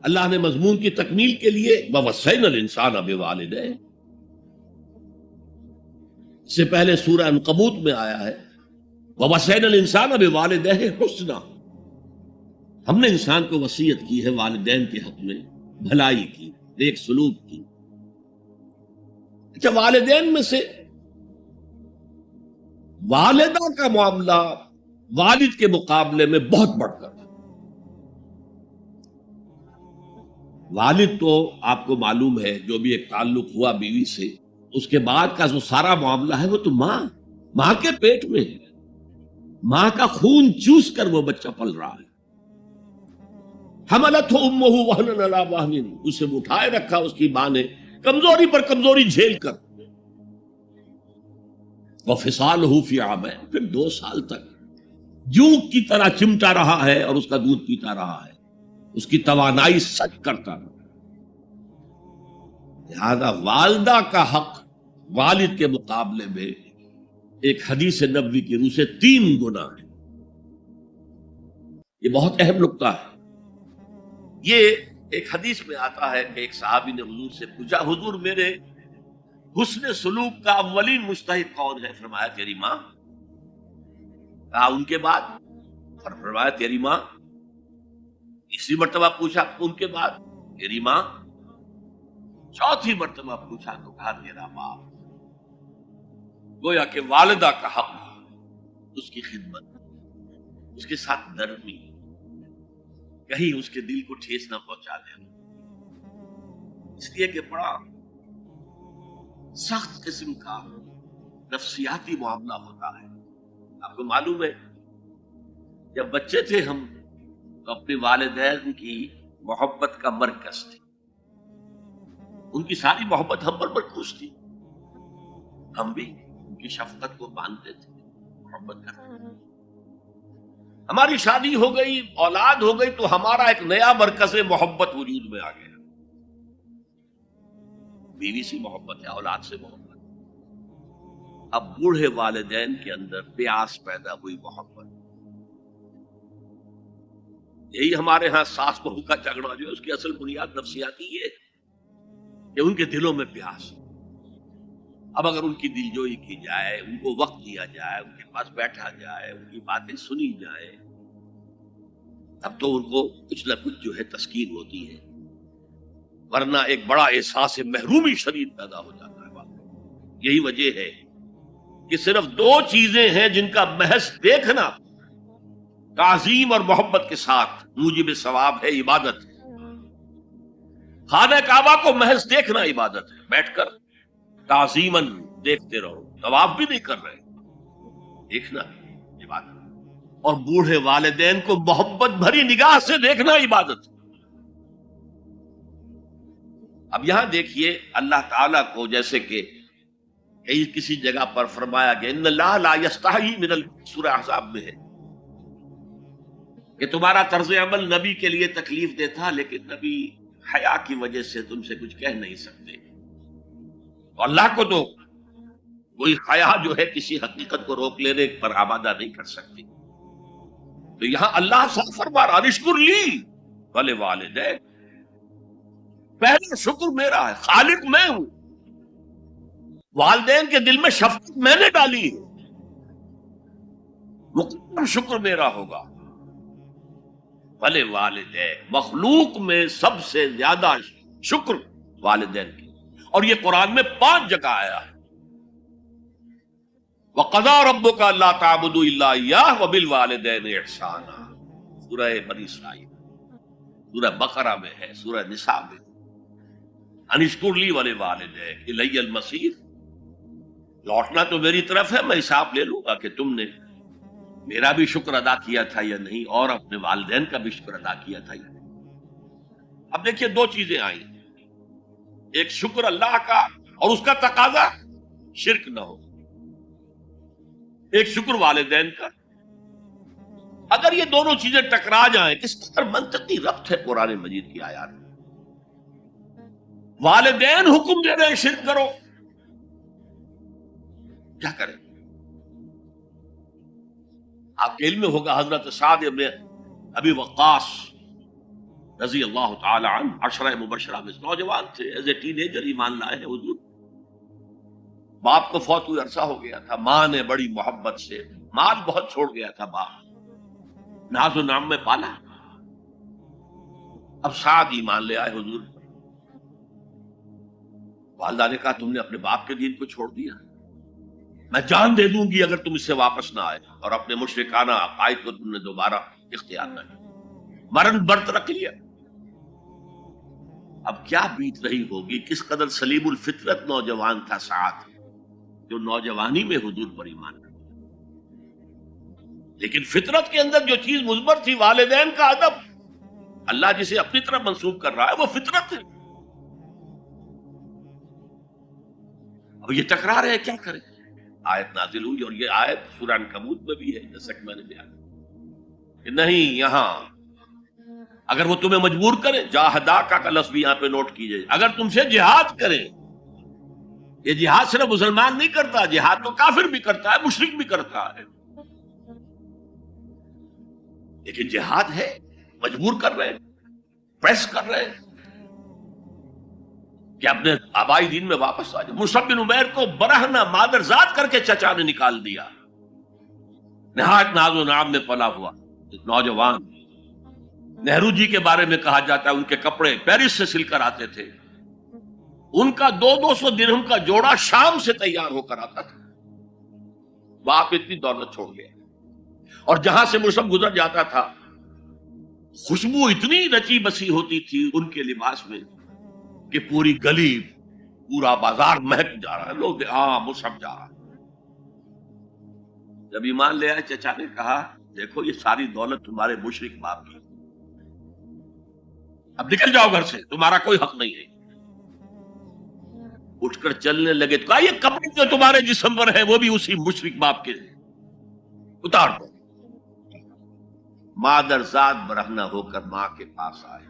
اللہ نے مضمون کی تکمیل کے لیے وَوَصَّيْنَا الْإِنسَانَ بِوَالِدَيْهِ، اس سے پہلے سورہ عنکبوت میں آیا ہے وَوَصَّيْنَا الْإِنسَانَ بِوَالِدَيْهِ حُسْنًا، ہم نے انسان کو وصیت کی ہے والدین کے حق میں بھلائی کی، نیک سلوک کی۔ اچھا، والدین میں سے والدہ کا معاملہ والد کے مقابلے میں بہت بڑھ کر ہے۔ والد تو آپ کو معلوم ہے جو بھی ایک تعلق ہوا بیوی سے، اس کے بعد کا جو سارا معاملہ ہے وہ تو ماں کے پیٹ میں ہے، ماں کا خون چوس کر وہ بچہ پل رہا ہے۔ حملتہ امہ وہنا علی وہن، اسے اٹھائے رکھا اس کی ماں نے کمزوری پر کمزوری جھیل کر، وفصالہ فی عامین، پھر 2 سال تک جوک کی طرح چمٹا رہا ہے اور اس کا دودھ پیتا رہا ہے، اس کی توانائی سچ کرتا رہا۔ لہذا والدہ کا حق والد کے مقابلے میں ایک حدیث نبوی کی روح سے 3 گنا ہے۔ یہ بہت اہم نقطہ ہے۔ یہ ایک حدیث میں آتا ہے کہ ایک صحابی نے حضور سے پوچھا، حضور میرے حسن سلوک کا اولین مستحق کون ہے؟ فرمایا تیری ماں۔ کہا ان کے بعد؟ فرمایا تیری ماں۔ تیسری مرتبہ پوچھا ان کے بعد؟ تیری ماں۔ چوتھی مرتبہ پوچھا تو کہا تیرا باپ۔ گویا کہ والدہ کا حق اس کی خدمت، اس کے ساتھ نرمی، کہیں اس کے دل کو ٹھیس نہ پہنچا دینا، اس لیے کہ بڑا سخت قسم کا نفسیاتی معاملہ ہوتا ہے۔ آپ کو معلوم ہے جب بچے تھے ہم تو اپنے والدین کی محبت کا مرکز تھے، ان کی ساری محبت ہم پر مرکوز تھی، ہم بھی ان کی شفقت کو مانتے تھے، محبت کرتے تھے۔ ہماری شادی ہو گئی، اولاد ہو گئی تو ہمارا ایک نیا مرکز محبت وجود میں آ گیا، بیوی سے محبت ہے، اولاد سے محبت۔ اب بوڑھے والدین کے اندر پیاس پیدا ہوئی محبت، یہی ہمارے ہاں ساس بہو کا جھگڑا جو ہے اس کی اصل بنیاد نفسیاتی ہے کہ ان کے دلوں میں پیاس۔ اب اگر ان کی دلجوئی کی جائے، ان کو وقت دیا جائے، ان کے پاس بیٹھا جائے، ان کی باتیں سنی جائے، اب تو ان کو کچھ نہ کچھ جو ہے تسکین ہوتی ہے، ورنہ ایک بڑا احساس محرومی شدید پیدا ہو جاتا ہے۔ یہی وجہ ہے کہ صرف 2 چیزیں ہیں جن کا محض دیکھنا تعظیم اور محبت کے ساتھ موجب ثواب ہے، عبادت ہے۔ خانہ کعبہ کو محض دیکھنا عبادت ہے، بیٹھ کر تعظیماً دیکھتے رہو، طواف بھی نہیں کر رہے، دیکھنا عبادت۔ اور بوڑھے والدین کو محبت بھری نگاہ سے دیکھنا عبادت۔ اب یہاں دیکھیے اللہ تعالیٰ کو جیسے کہ کسی جگہ پر فرمایا گیا ان اللہ لا یستحی من سورہ احزاب میں ہے کہ تمہارا طرز عمل نبی کے لیے تکلیف دہ تھا، لیکن نبی حیا کی وجہ سے تم سے کچھ کہہ نہیں سکتے۔ تو اللہ کو تو کوئی حیا جو ہے کسی حقیقت کو روک لینے پر آمادہ نہیں کر سکتی۔ تو یہاں اللہ صاف فرما رہا اشکر لی ولی والدیک، پہلا شکر میرا ہے، خالق میں ہوں، والدین کے دل میں شفقت میں نے ڈالی ہے، مقدم شکر میرا ہوگا۔ ولی والدیک، مخلوق میں سب سے زیادہ شکر والدین کی، اور یہ قرآن میں 5 جگہ آیا ہے۔ وَقَضَىٰ رَبُّكَ أَلَّا تَعْبُدُوا إِلَّا إِيَّاهُ وَبِالْوَالِدَيْنِ إِحْسَانًا، سورہ بنی اسرائیل، سورہ بقرہ میں ہے، سورہ نساء میں، ان اشکر لی ولوالدیک الی المصیر، لوٹنا تو میری طرف ہے، میں حساب لے لوں گا کہ تم نے میرا بھی شکر ادا کیا تھا یا نہیں، اور اپنے والدین کا بھی شکر ادا کیا تھا یا نہیں۔ اب دیکھیے 2 چیزیں آئیں، ایک شکر اللہ کا اور اس کا تقاضا شرک نہ ہو، ایک شکر والدین کا۔ اگر یہ دونوں چیزیں ٹکرا جائیں، کس قدر منطقی ربط ہے قرآن مجید کی آیات میں۔ والدین حکم دے رہے ہیں شرک کرو، کیا کریں؟ آپ کے علم میں ہوگا حضرت سعد ابن ابی وقاص رضی اللہ تعالی عنہ عشرہ مبشرہ میں نوجوان تھے، ایز اے ٹین ایجر ایمان لائے ہیں حضور. باپ کو فوت ہوئے عرصہ ہو گیا تھا، ماں نے بڑی محبت سے، مال بہت چھوڑ گیا تھا باپ، ناز و نام میں پالا. اب سعد ایمان لے آئے حضور. والدہ نے کہا تم نے اپنے باپ کے دین کو چھوڑ دیا، میں جان دے دوں گی اگر تم اس سے واپس نہ آئے اور اپنے مشرکانہ عقائد کو تم نے دوبارہ اختیار نہ کیا. مرن برت رکھ لیا. اب کیا بیت رہی ہوگی، کس قدر سلیم الفطرت نوجوان تھا سعد، جو نوجوانی میں حضور پر ایمان رکھا. لیکن فطرت کے اندر جو چیز مثبت تھی، والدین کا ادب، اللہ جسے اپنی طرف منسوب کر رہا ہے وہ فطرت ہے. اب یہ ٹکرا رہے ہیں، کیا کریں. آیت نازل ہوئی اور یہ آیت سورہ عنکبوت میں بھی ہے، جیسا کہ میں نے بیان کیا کہ نہیں، یہاں اگر وہ تمہیں مجبور کرے، جاہداکا کا لفظ بھی یہاں پہ نوٹ کیجئے، اگر تم سے جہاد کریں. یہ جہاد صرف مسلمان نہیں کرتا، جہاد تو کافر بھی کرتا ہے، مشرک بھی کرتا ہے. لیکن جہاد ہے، مجبور کر رہے ہیں، پریس کر رہے ہیں کہ اپنے آبائی دین میں واپس آ جائے. مصعب بن عمیر کو برہنہ مادرزاد کر کے چچا نے نکال دیا. نہایت ناز و نام میں پلا ہوا ایک نوجوان. نہرو جی کے بارے میں کہا جاتا ہے ان کے کپڑے پیرس سے سل کر آتے تھے، ان کا 200 درہم کا جوڑا شام سے تیار ہو کر آتا تھا. باپ اتنی دولت چھوڑ گیا، اور جہاں سے مصعب گزر جاتا تھا خوشبو اتنی رچی بسی ہوتی تھی ان کے لباس میں کہ پوری گلی، پورا بازار مہک جا رہا ہے. لوگ ہاں مصعب جا رہا ہے. جب ایمان لے آئے، چچا نے کہا دیکھو یہ ساری دولت تمہارے مشرک باپ کی، اب نکل جاؤ گھر سے، تمہارا کوئی حق نہیں ہے. اٹھ کر چلنے لگے تو کہا یہ کپڑے جو تمہارے جسم پر ہے وہ بھی اسی مشرک باپ کے، اتار دو. مادرزاد برہنہ ہو کر ماں کے پاس آئے،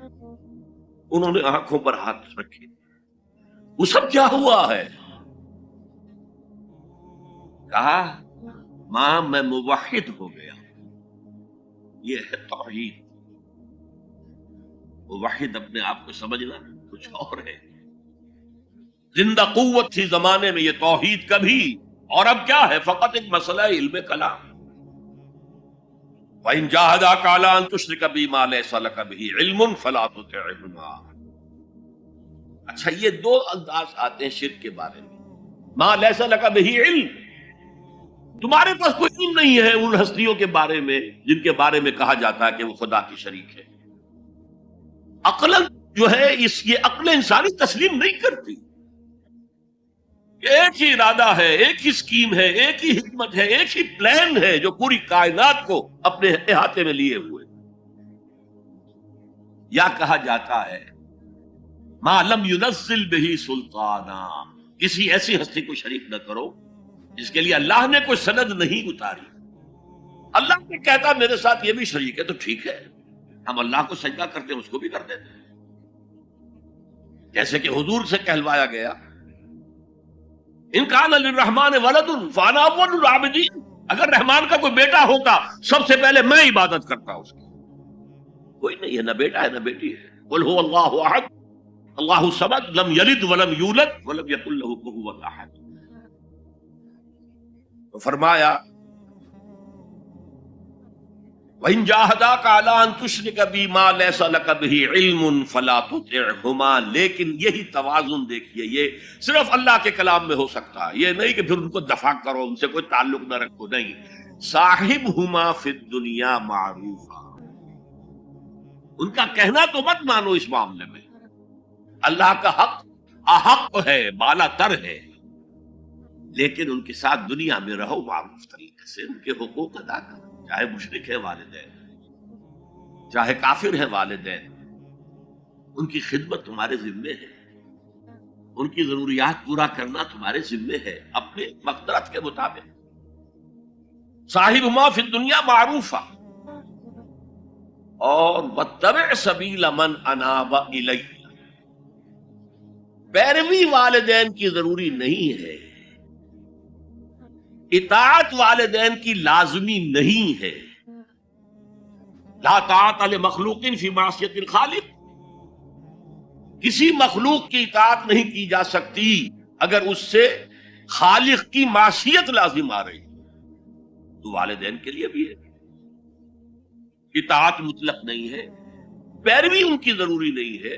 انہوں نے آنکھوں پر ہاتھ رکھے. وہ سب کیا ہوا ہے؟ کہا ماں میں موحد ہو گیا. یہ ہے توحید. موحد اپنے آپ کو سمجھنا کچھ اور ہے. زندہ قوت تھی زمانے میں یہ توحید کبھی، اور اب کیا ہے؟ فقط ایک مسئلہ علم کلام. وَإِن جَاهَدَاكَ عَلَىٰ أَن تُشْرِكَ بِي مَا لَيْسَ لَكَ بِهِ عِلْمٌ فَلَا تُطِعْهُمَا. اچھا یہ دو انداز آتے ہیں شرک کے بارے میں. مَا لَيْسَ لَكَ بِهِ علم، تمہارے پاس کوئی علم نہیں ہے ان ہستیوں کے بارے میں جن کے بارے میں کہا جاتا ہے کہ وہ خدا کی شریک ہے. عقل جو ہے یہ عقل انسانی تسلیم نہیں کرتی کہ ایک ہی ارادہ ہے، ایک ہی اسکیم ہے، ایک ہی حکمت ہے، ایک ہی پلان ہے جو پوری کائنات کو اپنے احاطے میں لیے ہوئے. یا کہا جاتا ہے ما لم ينزل به سلطانا، کسی ایسی ہستی کو شریک نہ کرو جس کے لیے اللہ نے کوئی سند نہیں اتاری. اللہ نے کہتا میرے ساتھ یہ بھی شریک ہے تو ٹھیک ہے، ہم اللہ کو سجدہ کرتے ہیں، اس کو بھی کر دیتے ہیں. جیسے کہ حضور سے کہلوایا گیا ان کان للرحمن ولد فانا اول العابدین، اگر رحمان کا کوئی بیٹا ہوتا سب سے پہلے میں عبادت کرتا اس کی. کوئی نہیں ہے، نہ بیٹا ہے نہ بیٹی ہے. قل هو اللہ احد اللہ الصمد لم یلد ولم یولد ولم یکن له کفوا احد. تو فرمایا وَإِن جَاهَدَاكَ عَلَىٰ أَن تُشْرِكَ بِي مَا لَيْسَ لَكَ بِهِ عِلْمٌ فَلَا تُطِعْهُمَا. لیکن یہی توازن دیکھیے، یہ صرف اللہ کے کلام میں ہو سکتا ہے. یہ نہیں کہ پھر ان کو دفاع کرو، ان سے کوئی تعلق نہ رکھو، نہیں. صاحبهما فی الدنیا معروفا، ان کا کہنا تو مت مانو اس معاملے میں. اللہ کا حق احق ہے، بالا تر ہے، لیکن ان کے ساتھ دنیا میں رہو معروف طریقے سے، ان کے حقوق ادا کرو. چاہے مشرک ہے والدین، چاہے کافر ہے والدین، ان کی خدمت تمہارے ذمے ہے، ان کی ضروریات پورا کرنا تمہارے ذمے ہے اپنے مقدرت کے مطابق. صاحبہما فی الدنیا معروفا اور واتبع سبیل من اناب الی. پیروی والدین کی ضروری نہیں ہے، اطاعت والدین کی لازمی نہیں ہے. لا طاعت لمخلوق فی معصیت الخالق، کسی مخلوق کی اطاعت نہیں کی جا سکتی اگر اس سے خالق کی معصیت لازم آ رہی، تو والدین کے لیے بھی ہے، اطاعت مطلق نہیں ہے، پیروی ان کی ضروری نہیں ہے،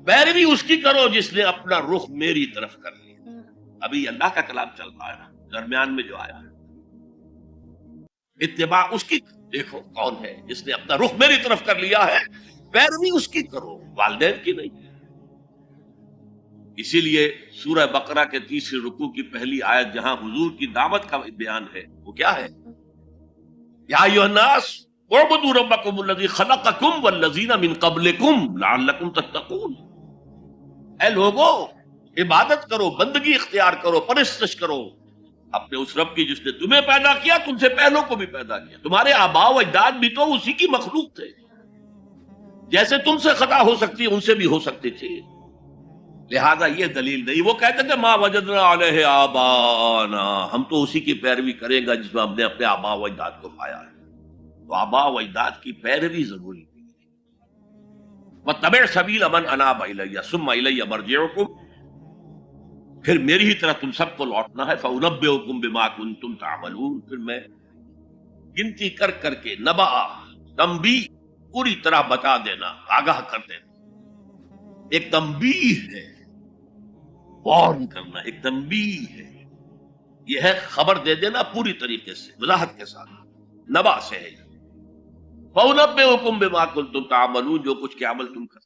پیروی اس کی کرو جس نے اپنا رخ میری طرف کر لیا۔ ابھی اللہ کا کلام چل رہا ہے درمیان میں جو آیا، اتباع اس کی، دیکھو کون ہے جس نے اپنا رخ میری طرف کر لیا ہے، پیروی اس کی کرو، والدین کی نہیں۔ اسی لیے سورہ بقرہ کے تیسرے رکوع کی پہلی آیت جہاں حضور کی دعوت کا بیان ہے، وہ کیا ہے؟ یا ایھا الناس اعبدوا ربکم الذی خلقکم والذین من قبلکم لعلکم تتقون۔ اے لوگو، عبادت کرو، بندگی اختیار کرو، پرستش کرو اپنے اس رب کی جس نے تمہیں پیدا کیا، تم سے پہلوں کو بھی پیدا کیا۔ تمہارے آباء و اجداد بھی تو اسی کی مخلوق تھے، جیسے تم سے خطا ہو سکتی ان سے بھی ہو سکتی تھی، لہذا یہ دلیل نہیں۔ وہ کہتے تھے ما وجدنا علیہ آباءنا، ہم تو اسی کی پیروی کریں گا جس میں ہم نے اپنے آباء و اجداد کو پایا ہے۔ تو آباء و اجداد کی پیروی ضروری ہے۔ واتبع سبیل من اناب الی ثم الی مرجعکم، پھر میری ہی طرح تم سب کو لوٹنا ہے۔ فانبئکم بما کنتم تعملون، پھر میں گنتی کر کر کے، نبأ تنبیہ، پوری طرح بتا دینا، آگاہ کر دینا۔ ایک تنبیہ ہے، وارن کرنا، ایک تنبیہ ہے، یہ ہے خبر دے دینا پوری طریقے سے، وضاحت کے ساتھ، نبأ سے ہے۔ فَأُنَبِّئُكُم بِمَا كُنتُمْ تَعْمَلُونَ، جو کچھ کے عمل تم کرتے